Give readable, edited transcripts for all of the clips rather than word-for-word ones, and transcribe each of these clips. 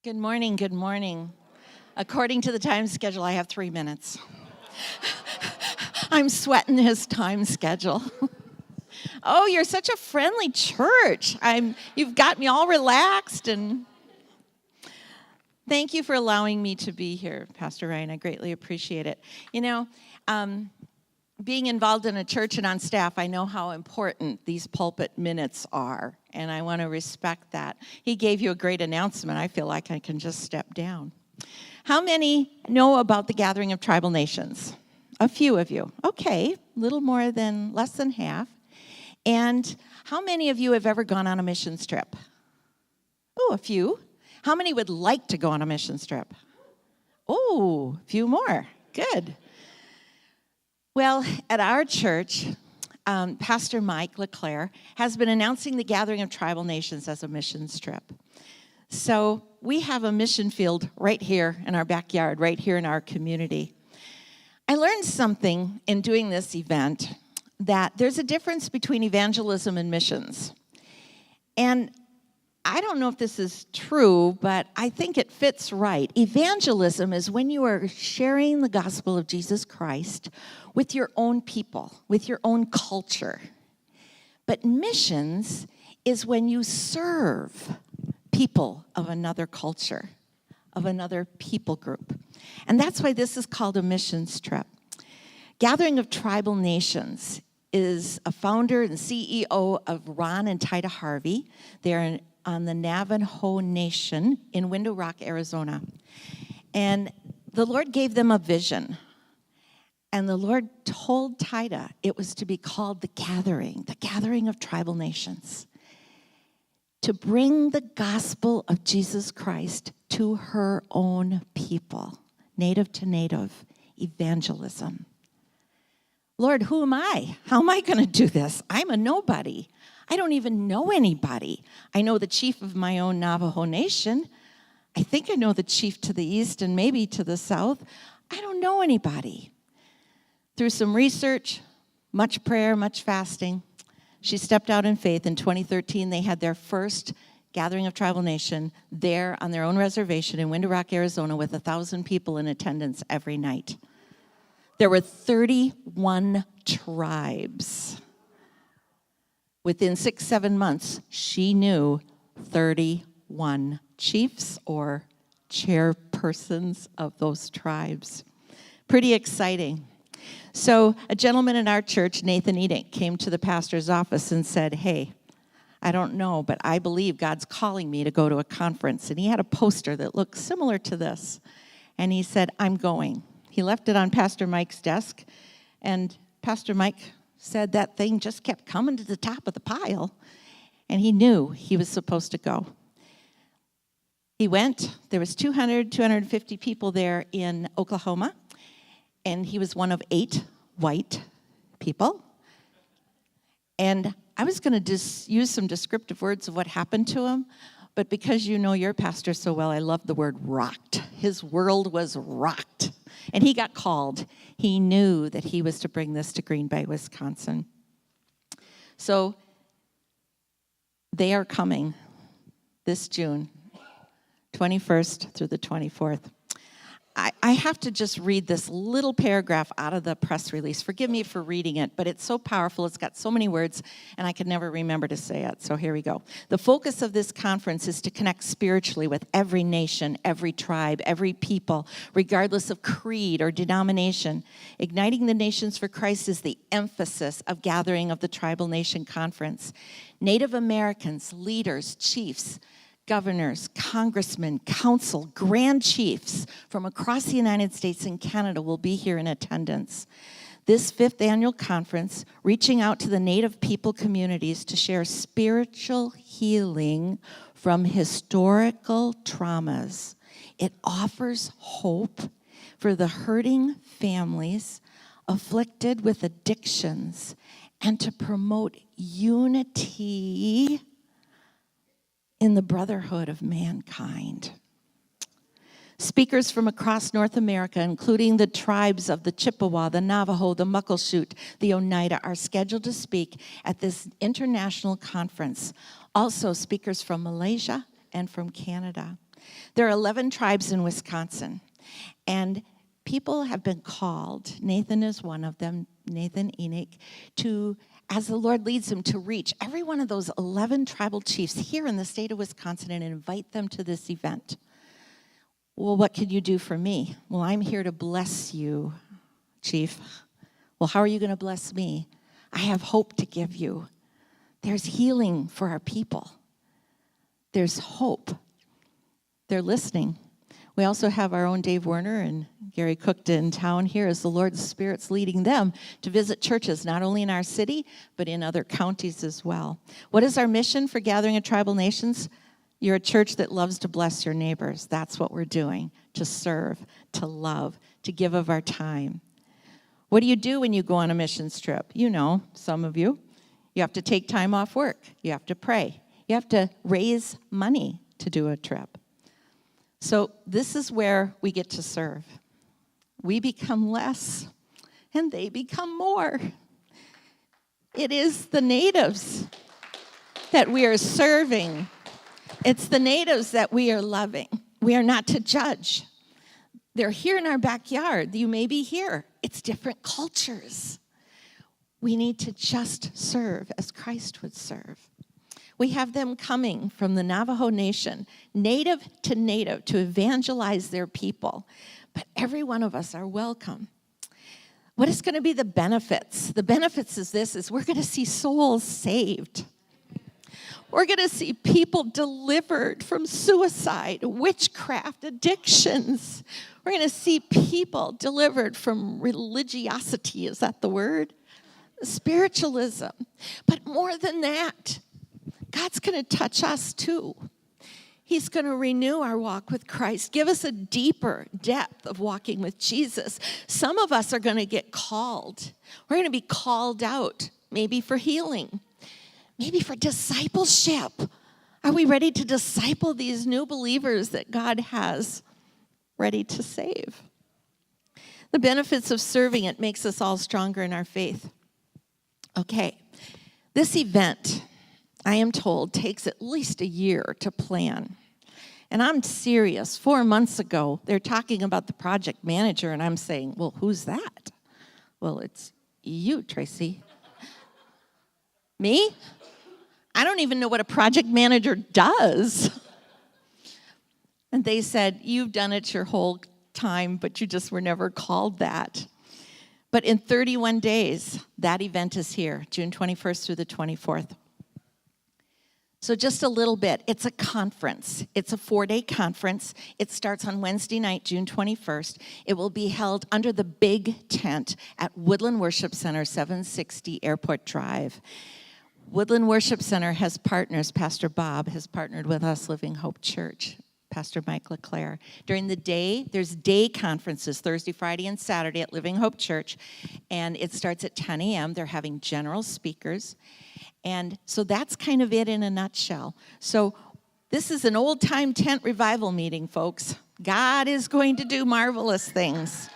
Good morning, good morning. According to the time schedule, I have 3 minutes. I'm sweating his time schedule. Oh, you're such a friendly church. You've got me all relaxed, and thank you for allowing me to be here, Pastor Ryan. I greatly appreciate it. You know, being involved in a church and on staff, I know how important these pulpit minutes are, and I want to respect that. He gave you a great announcement. I feel like I can just step down. How many know about the Gathering of Tribal Nations? A few of you. Okay, less than half. And how many of you have ever gone on a missions trip? Oh, a few. How many would like to go on a missions trip? Oh, a few more. Good. Well, at our church, Pastor Mike LeClaire has been announcing the Gathering of Tribal Nations as a missions trip. So we have a mission field right here in our backyard, right here in our community. I learned something in doing this event, that there's a difference between evangelism and missions. And I don't know if this is true, but I think it fits right. Evangelism is when you are sharing the gospel of Jesus Christ with your own people, with your own culture. But missions is when you serve people of another culture, of another people group. And that's why this is called a missions trip. Gathering of Tribal Nations is a founder and CEO of Ron and Tida Harvey. They're on the Navajo Nation in Window Rock, Arizona. And the Lord gave them a vision. And the Lord told Tida it was to be called the Gathering of Tribal Nations, to bring the gospel of Jesus Christ to her own people, native to native, evangelism. Lord, who am I? How am I going to do this? I'm a nobody. I don't even know anybody. I know the chief of my own Navajo Nation. I think I know the chief to the east and maybe to the south. I don't know anybody. Through some research, much prayer, much fasting, she stepped out in faith. In 2013, they had their first Gathering of Tribal Nation there on their own reservation in Window Rock, Arizona, with 1,000 people in attendance every night. There were 31 tribes. Within 6-7 months, she knew 31 chiefs or chairpersons of those tribes. Pretty exciting. So a gentleman in our church, Nathan Edink, came to the pastor's office and said, hey, I don't know, but I believe God's calling me to go to a conference. And he had a poster that looked similar to this. And he said, I'm going. He left it on Pastor Mike's desk, and Pastor Mike said that thing just kept coming to the top of the pile, and he knew he was supposed to go. He went. There was 250 people there in Oklahoma, and he was one of 8 white people. And I was going to just use some descriptive words of what happened to him, but because you know your pastor so well, I love the word rocked. His world was rocked. And he got called. He knew that he was to bring this to Green Bay, Wisconsin. So they are coming this June, 21st through the 24th. I have to just read this little paragraph out of the press release. Forgive me for reading it, but it's so powerful. It's got so many words, and I could never remember to say it. So here we go. The focus of this conference is to connect spiritually with every nation, every tribe, every people, regardless of creed or denomination. Igniting the Nations for Christ is the emphasis of Gathering of the Tribal Nation Conference. Native Americans, leaders, chiefs, governors, congressmen, council, grand chiefs from across the United States and Canada will be here in attendance. This 5th annual conference, reaching out to the Native people communities to share spiritual healing from historical traumas. It offers hope for the hurting families afflicted with addictions and to promote unity in the brotherhood of mankind. Speakers from across North America, including the tribes of the Chippewa, the Navajo, the Muckleshoot, the Oneida, are scheduled to speak at this international conference. Also, speakers from Malaysia and from Canada. There are 11 tribes in Wisconsin, and people have been called, Nathan is one of them, Nathan Enoch, to, as the Lord leads him, to reach every one of those 11 tribal chiefs here in the state of Wisconsin and invite them to this event. Well, what can you do for me? Well, I'm here to bless you, Chief. Well, how are you going to bless me? I have hope to give you. There's healing for our people. There's hope. They're listening. We also have our own Dave Werner and Gary Cookta in town here as the Lord's Spirit's leading them to visit churches, not only in our city, but in other counties as well. What is our mission for Gathering of Tribal Nations? You're a church that loves to bless your neighbors. That's what we're doing, to serve, to love, to give of our time. What do you do when you go on a missions trip? You know, some of you. You have to take time off work. You have to pray. You have to raise money to do a trip. So this is where we get to serve. We become less, and they become more. It is the natives that we are serving. It's the natives that we are loving. We are not to judge. They're here in our backyard. You may be here. It's different cultures. We need to just serve as Christ would serve. We have them coming from the Navajo Nation, native, to evangelize their people. But every one of us are welcome. What is going to be the benefits? The benefits is we're going to see souls saved. We're going to see people delivered from suicide, witchcraft, addictions. We're going to see people delivered from religiosity. Is that the word? Spiritualism. But more than that, God's going to touch us too. He's going to renew our walk with Christ, give us a deeper depth of walking with Jesus. Some of us are going to get called. We're going to be called out, maybe for healing, maybe for discipleship. Are we ready to disciple these new believers that God has ready to save? The benefits of serving, it makes us all stronger in our faith. Okay, this event, I am told, takes at least a year to plan. And I'm serious. 4 months ago, they're talking about the project manager, and I'm saying, well, who's that? Well, it's you, Tracy. Me? I don't even know what a project manager does. And they said, you've done it your whole time, but you just were never called that. But in 31 days, that event is here, June 21st through the 24th. So just a little bit. It's a conference. It's a 4-day conference. It starts on Wednesday night, June 21st. It will be held under the big tent at Woodland Worship Center, 760 Airport Drive. Woodland Worship Center has partners. Pastor Bob has partnered with us, Living Hope Church. Pastor Mike LeClaire. During the day, there's day conferences, Thursday, Friday, and Saturday at Living Hope Church, and it starts at 10 a.m. They're having general speakers, and so that's kind of it in a nutshell. So this is an old-time tent revival meeting, folks. God is going to do marvelous things.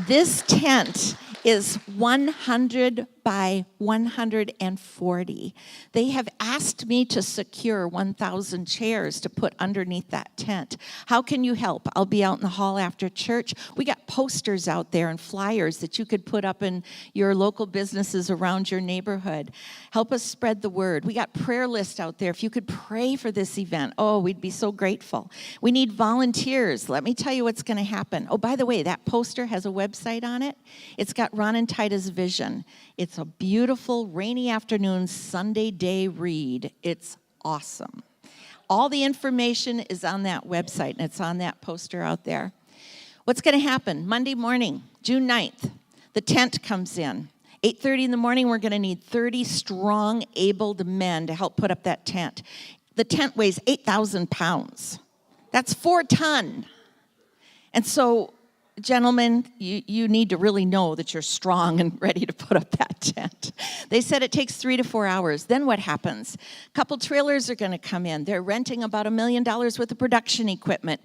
This tent is 100 by 140. They have asked me to secure 1,000 chairs to put underneath that tent. How can you help? I'll be out in the hall after church. We got posters out there and flyers that you could put up in your local businesses around your neighborhood. Help us spread the word. We got prayer lists out there. If you could pray for this event, oh, we'd be so grateful. We need volunteers. Let me tell you what's going to happen. Oh, by the way, that poster has a website on it. It's got Ron and Tida's vision. It's a beautiful rainy afternoon Sunday day read. It's awesome. All the information is on that website, and it's on that poster out there. What's going to happen? Monday morning, June 9th, the tent comes in. 8:30 in the morning, we're going to need 30 strong, abled men to help put up that tent. The tent weighs 8,000 pounds. That's 4 tons. And so gentlemen, you need to really know that you're strong and ready to put up that tent. They said it takes 3 to 4 hours. Then what happens? A couple trailers are going to come in. They're renting about $1 million worth of production equipment,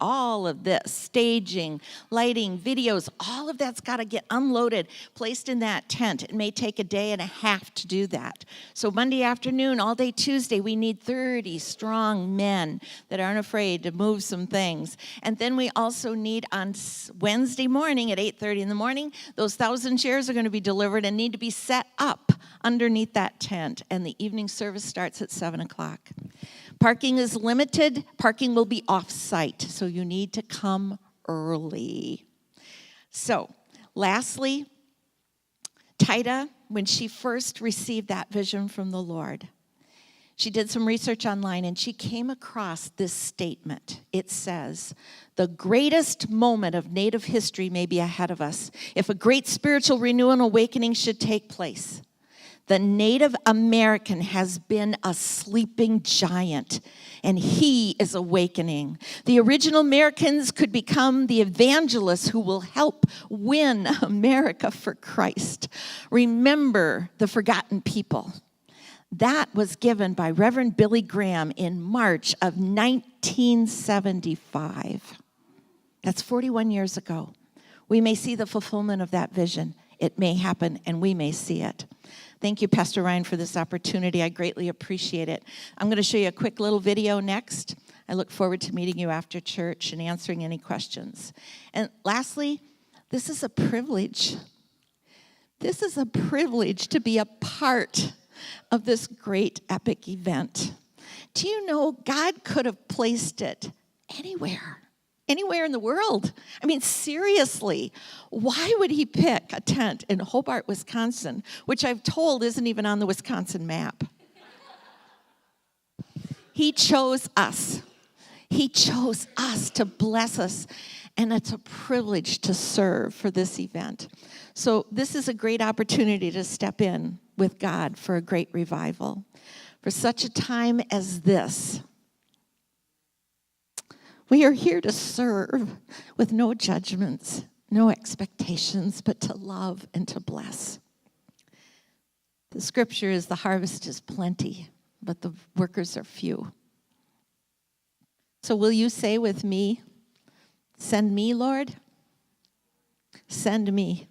all of this, staging, lighting, videos, all of that's got to get unloaded, placed in that tent. It may take a day and a half to do that. So Monday afternoon, all day Tuesday, we need 30 strong men that aren't afraid to move some things. And then we also need on Wednesday morning at 8:30 in the morning, those 1,000 chairs are going to be delivered and need to be set up underneath that tent. And the evening service starts at 7 o'clock. Parking is limited. Parking will be off-site, so you need to come early. So, lastly, Tida, when she first received that vision from the Lord, she did some research online and she came across this statement. It says, "The greatest moment of Native history may be ahead of us. If a great spiritual renewal and awakening should take place, the Native American has been a sleeping giant, and he is awakening. The original Americans could become the evangelists who will help win America for Christ. Remember the forgotten people." That was given by Reverend Billy Graham in March of 1975. That's 41 years ago. We may see the fulfillment of that vision. It may happen, and we may see it. Thank you, Pastor Ryan, for this opportunity. I greatly appreciate it. I'm going to show you a quick little video next. I look forward to meeting you after church and answering any questions. And lastly, this is a privilege. This is a privilege to be a part of this great epic event. Do you know God could have placed it anywhere in the world? I mean, seriously, why would he pick a tent in Hobart, Wisconsin, which I've told isn't even on the Wisconsin map? He chose us. He chose us to bless us, and it's a privilege to serve for this event. So this is a great opportunity to step in with God for a great revival. For such a time as this, we are here to serve with no judgments, no expectations, but to love and to bless. The scripture is, the harvest is plenty, but the workers are few. So will you say with me, "Send me, Lord, send me."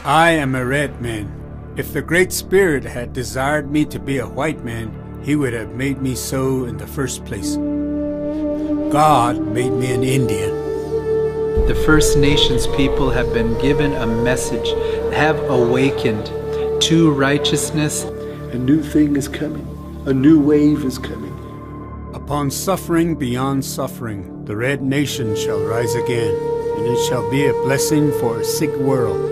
I am a red man. If the Great Spirit had desired me to be a white man, he would have made me so in the first place. God made me an Indian. The First Nations people have been given a message, have awakened to righteousness. A new thing is coming. A new wave is coming. Upon suffering beyond suffering, the red nation shall rise again, and it shall be a blessing for a sick world.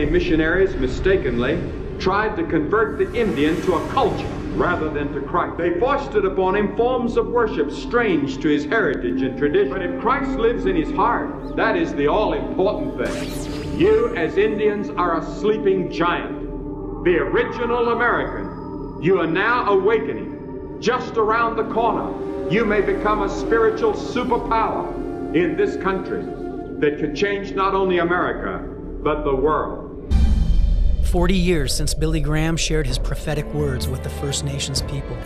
Missionaries mistakenly tried to convert the Indian to a culture rather than to Christ. They foisted upon him forms of worship strange to his heritage and tradition. But if Christ lives in his heart, that is the all-important thing. You as Indians are a sleeping giant. The original American. You are now awakening. Just around the corner, you may become a spiritual superpower in this country that could change not only America, but the world. 40 years since Billy Graham shared his prophetic words with the First Nations people.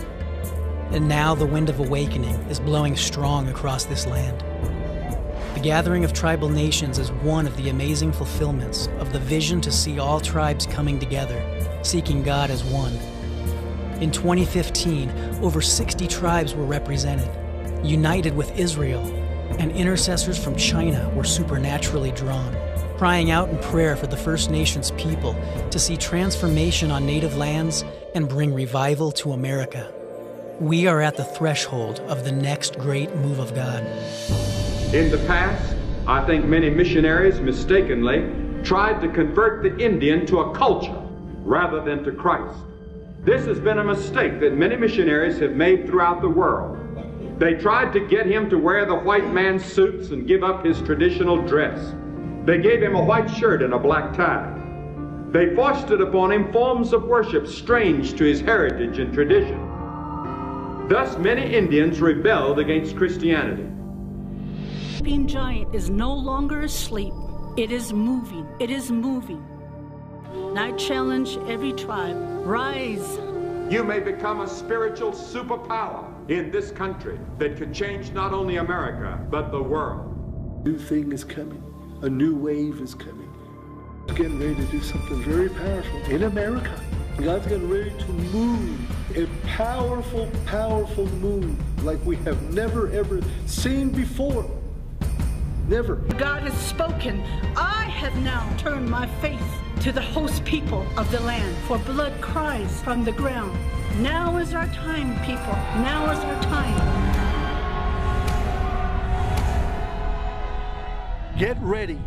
And now the wind of awakening is blowing strong across this land. The gathering of tribal nations is one of the amazing fulfillments of the vision to see all tribes coming together, seeking God as one. In 2015, over 60 tribes were represented, united with Israel, and intercessors from China were supernaturally drawn, crying out in prayer for the First Nations people to see transformation on native lands and bring revival to America. We are at the threshold of the next great move of God. In the past, I think many missionaries mistakenly tried to convert the Indian to a culture rather than to Christ. This has been a mistake that many missionaries have made throughout the world. They tried to get him to wear the white man's suits and give up his traditional dress. They gave him a white shirt and a black tie. They foisted upon him forms of worship strange to his heritage and tradition. Thus, many Indians rebelled against Christianity. Sleeping giant is no longer asleep. It is moving. It is moving. And I challenge every tribe, rise. You may become a spiritual superpower in this country that could change not only America, but the world. A new thing is coming. A new wave is coming. God's getting ready to do something very powerful in America. God's getting ready to move. A powerful, powerful move like we have never, ever seen before. Never. God has spoken. I have now turned my face to the host people of the land, for blood cries from the ground. Now is our time, people. Now is our time. Get ready.